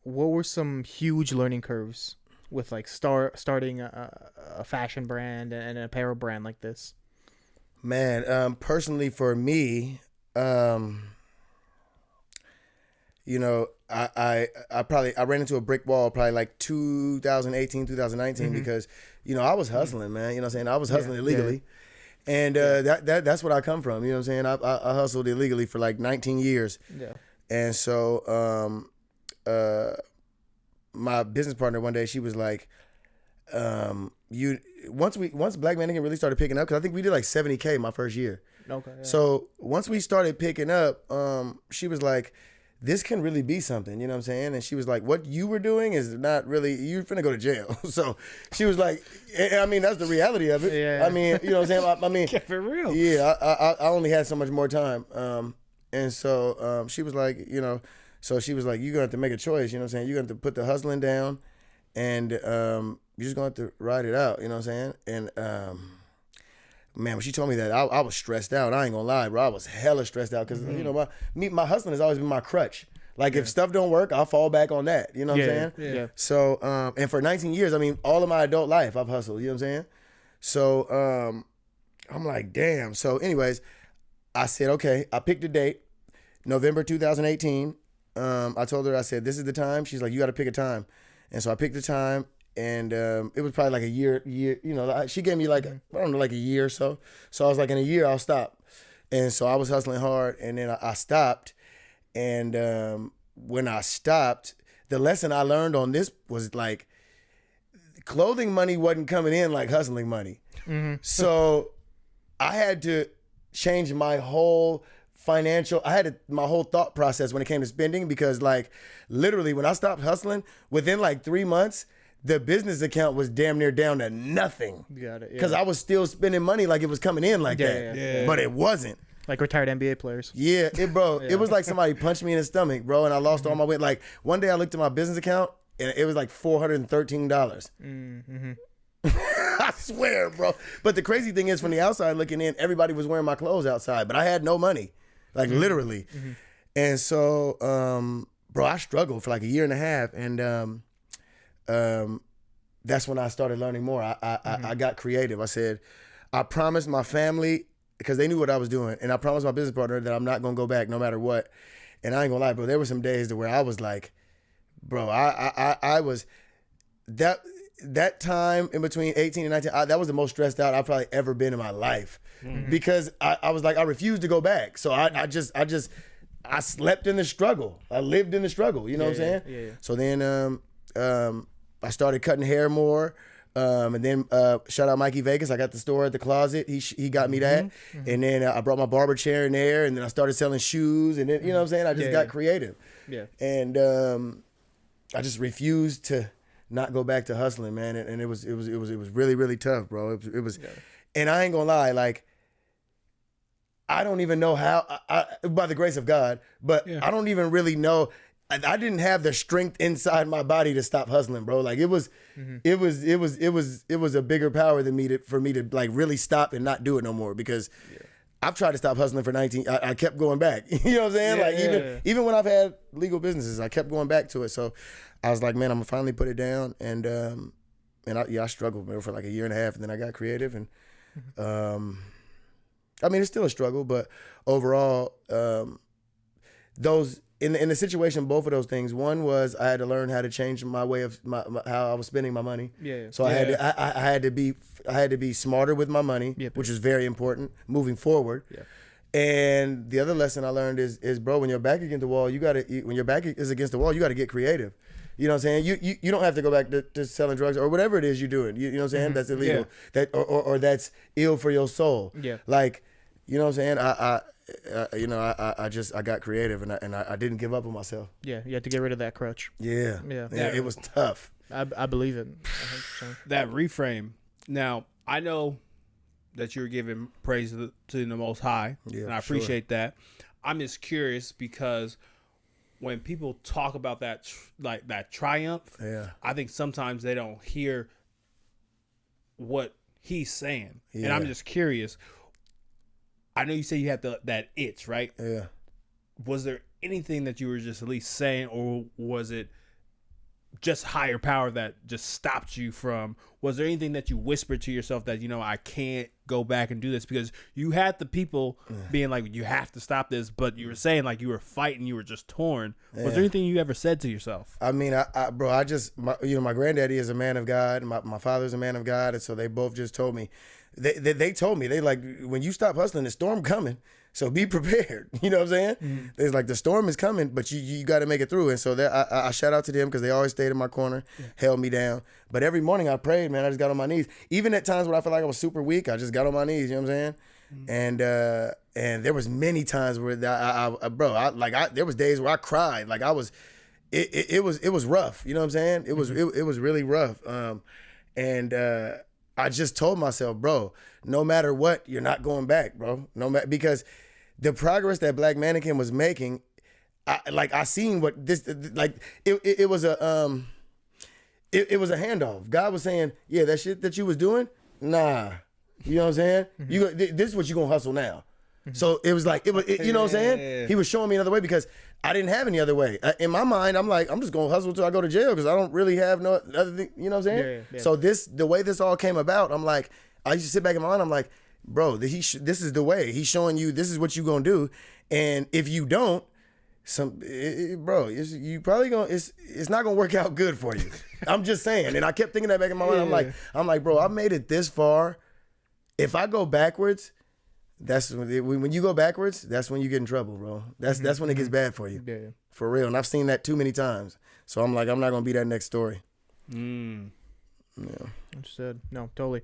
what were some huge learning curves with like starting a fashion brand and an apparel brand like this? Man, personally for me, you know, I ran into a brick wall probably like 2018, 2019 because, you know, I was hustling, man. You know what I'm saying? I was hustling illegally. And that's what I come from. You know what I'm saying? I hustled illegally for like 19 years. Yeah. And so my business partner one day, she was like, once Black Mannequin really started picking up, because I think we did like 70K my first year. Okay. Yeah. So once we started picking up, she was like, this can really be something, you know what I'm saying? And she was like, what you were doing is not really, you're finna go to jail. So she was like, I mean, that's the reality of it. Yeah. I mean, you know what I'm saying? I mean, For real. yeah, I only had so much more time. And so she was like, you know, so she was like, you're gonna have to make a choice, you know what I'm saying? You're gonna have to put the hustling down and you're just gonna have to ride it out, you know what I'm saying? And man, when she told me that, I was stressed out. I ain't gonna lie, bro. I was hella stressed out because you know my hustling has always been my crutch. Like if stuff don't work, I'll fall back on that. You know what I'm saying? Yeah. So and for 19 years, I mean, all of my adult life, I've hustled. You know what I'm saying? So I'm like, damn. So anyways, I said, okay. I picked a date, November 2018. I told her, I said, this is the time. She's like, you got to pick a time. And so I picked the time. And it was probably like a year, you know, she gave me like, I don't know, like a year or so. So I was like, in a year, I'll stop. And so I was hustling hard and then I stopped. And when I stopped, the lesson I learned on this was like, clothing money wasn't coming in like hustling money. So I had to change my whole my whole thought process when it came to spending, because like literally when I stopped hustling, within like 3 months, the business account was damn near down to nothing. Got it. Because I was still spending money like it was coming in like that. Yeah. But it wasn't. Like retired NBA players. Yeah, it was like somebody punched me in the stomach, bro, and I lost all my weight. Like one day I looked at my business account and it was like $413. I swear, bro. But the crazy thing is, from the outside looking in, everybody was wearing my clothes outside, but I had no money, like literally. And so, bro, I struggled for like a year and a half, and that's when I started learning more. I got creative. I said, I promised my family, because they knew what I was doing, and I promised my business partner that I'm not gonna go back no matter what. And I ain't gonna lie, bro, there were some days to where I was like, bro, I was that time in between 18 and 19, that was the most stressed out I've probably ever been in my life. Because I was like, I refused to go back. So I slept in the struggle. I lived in the struggle. You know what I'm saying? Yeah. So then I started cutting hair more. And then shout out Mikey Vegas. I got the store at the closet. He got me that. And then I brought my barber chair in there, and then I started selling shoes, and then, you know what I'm saying? I just got creative. Yeah. And I just refused to not go back to hustling, man. And it was really, really tough, bro. It was and I ain't gonna lie, like, I don't even know how, by the grace of God, but I don't even really know. I didn't have the strength inside my body to stop hustling, bro. Like it was a bigger power than me for me to like really stop and not do it no more, because I've tried to stop hustling for 19. I kept going back. You know what I'm saying? Like even when I've had legal businesses, I kept going back to it. So I was like, man, I'm gonna finally put it down. And I struggled, man, for like a year and a half, and then I got creative. And I mean, it's still a struggle, but overall, those. In the situation, both of those things. One was I had to learn how to change my way of how I was spending my money. Yeah. So I had to be smarter with my money, which is very important moving forward. Yeah. And the other lesson I learned is bro, when your back against the wall, when your back is against the wall, you got to get creative. You know what I'm saying? You don't have to go back to selling drugs or whatever it is you're doing. You know what I'm saying? That's illegal. That or that's ill for your soul. Yeah. Like, you know what I'm saying? I got creative, and I didn't give up on myself. Yeah, you had to get rid of that crutch. Yeah, it was tough. I believe it. 100%. That reframe. Now, I know that you're giving praise to the Most High, and I appreciate that. I'm just curious because when people talk about that, like that triumph, I think sometimes they don't hear what he's saying, and I'm just curious. I know you say you had that itch, right? Yeah. Was there anything that you were just at least saying, or was it just higher power that just stopped you from? Was there anything that you whispered to yourself that, I can't go back and do this? Because you had the people being like, you have to stop this, but you were saying like you were fighting, you were just torn. Was there anything you ever said to yourself? I mean, my granddaddy is a man of God. My father's a man of God. And so they both just told me, they told me, they like, when you stop hustling, the storm coming. So be prepared. You know what I'm saying? Mm-hmm. It's like the storm is coming, but you got to make it through. And so I shout out to them because they always stayed in my corner, held me down. But every morning I prayed, man. I just got on my knees. Even at times when I felt like I was super weak, I just got on my knees. You know what I'm saying? Mm-hmm. And there was many times where there was days where I cried. Like it was rough. You know what I'm saying? It was really rough. I just told myself, bro, no matter what, you're not going back, bro. Because the progress that Black Mannequin was making, I seen what this, like, it was a handoff. God was saying, yeah, that shit that you was doing, nah. You know what I'm saying? Mm-hmm. This is what you gonna hustle now. Mm-hmm. So it was like, you know what I'm saying? He was showing me another way because I didn't have any other way. In my mind, I'm like, I'm just gonna hustle till I go to jail because I don't really have no other thing. You know what I'm saying? Yeah. So the way this all came about, I'm like, I used to sit back in my mind, I'm like, bro, this is the way. He's showing you this is what you gonna do, and if you don't, you probably gonna it's not gonna work out good for you. I'm just saying, and I kept thinking that back in my mind. I'm like, bro, I made it this far. If I go backwards, that's when you go backwards. That's when you get in trouble, bro. That's when it gets bad for you, for real. And I've seen that too many times. So I'm like, I'm not gonna be that next story. Yeah. Understood. No, totally.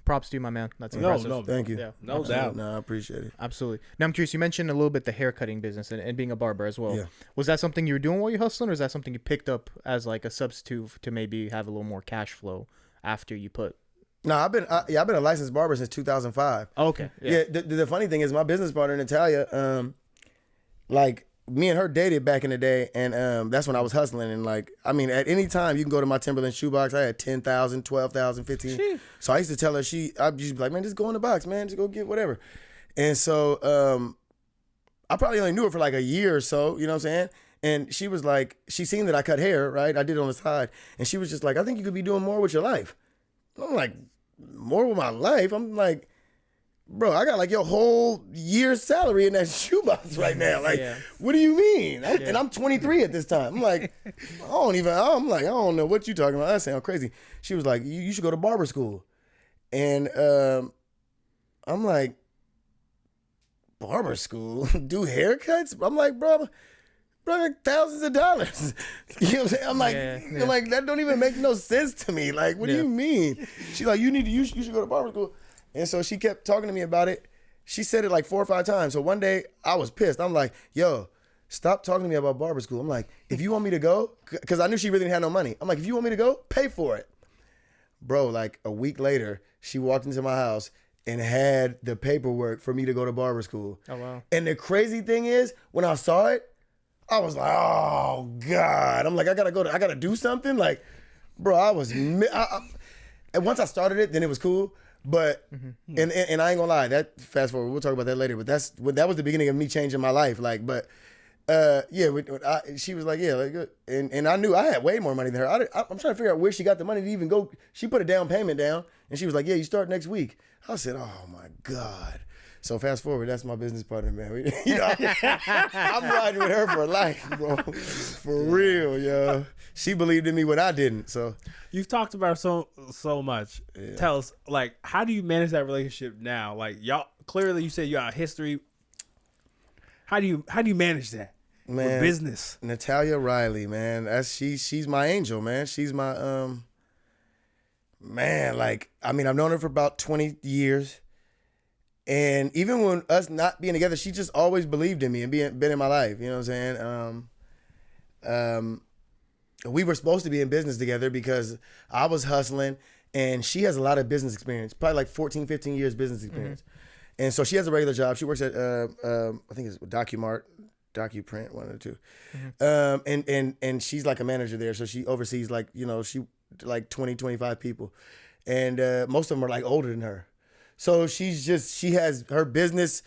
Props to you, my man. That's impressive. No, thank you. Yeah, no doubt. No, I appreciate it. Absolutely. Now I'm curious. You mentioned a little bit the haircutting business and being a barber as well. Yeah. Was that something you were doing while you're hustling, or is that something you picked up as like a substitute to maybe have a little more cash flow after you put? No, I've been a licensed barber since 2005. Oh, okay. Yeah. The funny thing is, my business partner Natalia, like me and her dated back in the day, and that's when I was hustling. And like, I mean, at any time you can go to my Timberland shoebox. I had 10,000, 12,000, 15. So I used to tell her I'd just be like, man, just go in the box, man, just go get whatever. And so I probably only knew her for like a year or so. You know what I'm saying? And she was like, she seen that I cut hair, right? I did it on the side, and she was just like, I think you could be doing more with your life. I'm like, more with my life? I'm like, bro, I got like your whole year's salary in that shoebox right now. Like, what do you mean? And I'm 23 at this time. I'm like, I don't know what you talking about. That sounds crazy. She was like, you should go to barber school. And I'm like, barber school? Do haircuts? I'm like, bro, like thousands of dollars. You know what I'm saying? I'm like, I'm like, that don't even make no sense to me. Like, what do you mean? She's like, you should go to barber school. And so she kept talking to me about it. She said it like 4 or 5 times. So one day I was pissed. I'm like, yo, stop talking to me about barber school. I'm like, if you want me to go, because I knew she really didn't have no money. I'm like, if you want me to go, pay for it. Bro, like a week later, she walked into my house and had the paperwork for me to go to barber school. Oh, wow. And the crazy thing is, when I saw it, I was like, oh, God. I'm like, I got to do something? Like, bro, and once I started it, then it was cool. But, and I ain't gonna lie, that fast forward, we'll talk about that later, but that was the beginning of me changing my life. Like, but, she was like, yeah, like, and I knew I had way more money than her. I'm trying to figure out where she got the money to even go. She put a down payment down, and she was like, yeah, you start next week. I said, oh my God. So fast forward, that's my business partner, man. I'm riding with her for life, bro. For real, yo. She believed in me when I didn't. So you've talked about so much. Yeah. Tell us, like, how do you manage that relationship now? Like, y'all clearly you said you got a history. How do you manage that? Man, with business? Natalia Riley, man. She's my angel, man. She's my man, like, I mean, I've known her for about 20 years. And even when us not being together, she just always believed in me and been in my life. You know what I'm saying? We were supposed to be in business together because I was hustling, and she has a lot of business experience, probably like 14, 15 years business experience. Mm-hmm. And so she has a regular job. She works at, I think it's DocuPrint, one of the two. Mm-hmm. And she's like a manager there. So she oversees like 20, 25 people. And most of them are like older than her. So she has her business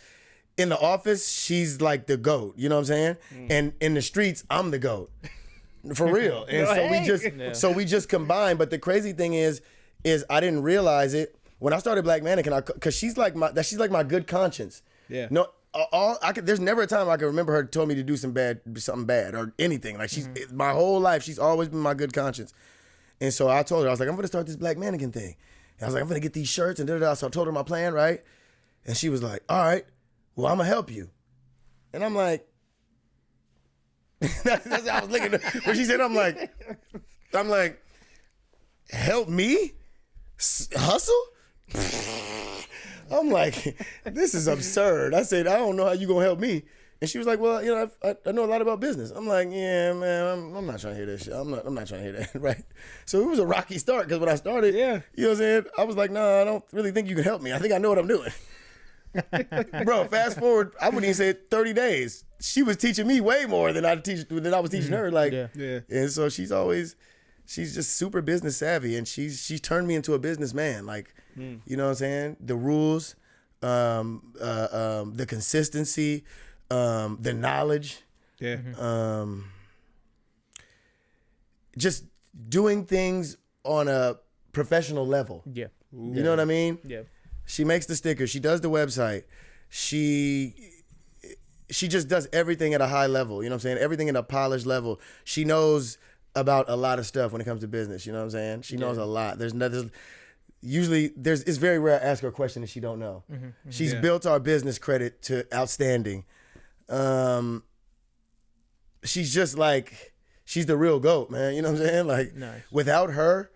in the office. She's like the GOAT, you know what I'm saying? And in the streets, I'm the GOAT. For real. And so we just combined. But the crazy thing is I didn't realize it when I started Black Mannequin, because she's like my good conscience. Yeah. No, there's never a time I can remember her told me to do something bad or anything. Like my whole life, she's always been my good conscience. And so I told her, I was like, I'm gonna start this Black Mannequin thing. And I was like, I'm gonna get these shirts and da-da-da. So I told her my plan, right? And she was like, all right, well, I'm gonna help you. And I'm like, that's how I was looking at her. When she said, I'm like, help me? Hustle? I'm like, this is absurd. I said, I don't know how you gonna help me. And she was like, well, you know, I know a lot about business. I'm like, yeah, man, I'm not trying to hear this shit. I'm not trying to hear that, right? So it was a rocky start because when I started, you know what I'm saying? I was like, no, I don't really think you can help me. I think I know what I'm doing. Bro, fast forward, I wouldn't even say 30 days. She was teaching me way more than I was teaching her. Like, and so she's just super business savvy, and she's turned me into a businessman. Like, you know what I'm saying? The rules, the consistency, the knowledge, just doing things on a professional level. Yeah. You know what I mean? Yeah. She makes the stickers. She does the website. She just does everything at a high level. You know what I'm saying? Everything at a polished level. She knows about a lot of stuff when it comes to business. You know what I'm saying? She knows a lot. It's very rare I ask her a question that she don't know. She's built our business credit to outstanding. She's just like, she's the real GOAT, man. You know what I'm saying? Like, without her,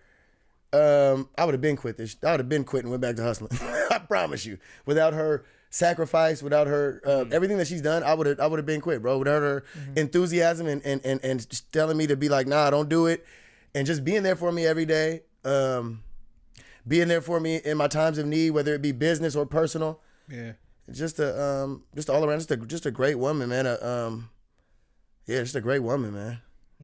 I would have been quit this. I would have been quit and went back to hustling. I promise you. Without her sacrifice, without her everything that she's done, I would have been quit, bro. Without her enthusiasm and just telling me to be like, nah, don't do it, and just being there for me every day, being there for me in my times of need, whether it be business or personal. Yeah, just all around, just a great woman, man. Just a great woman, man.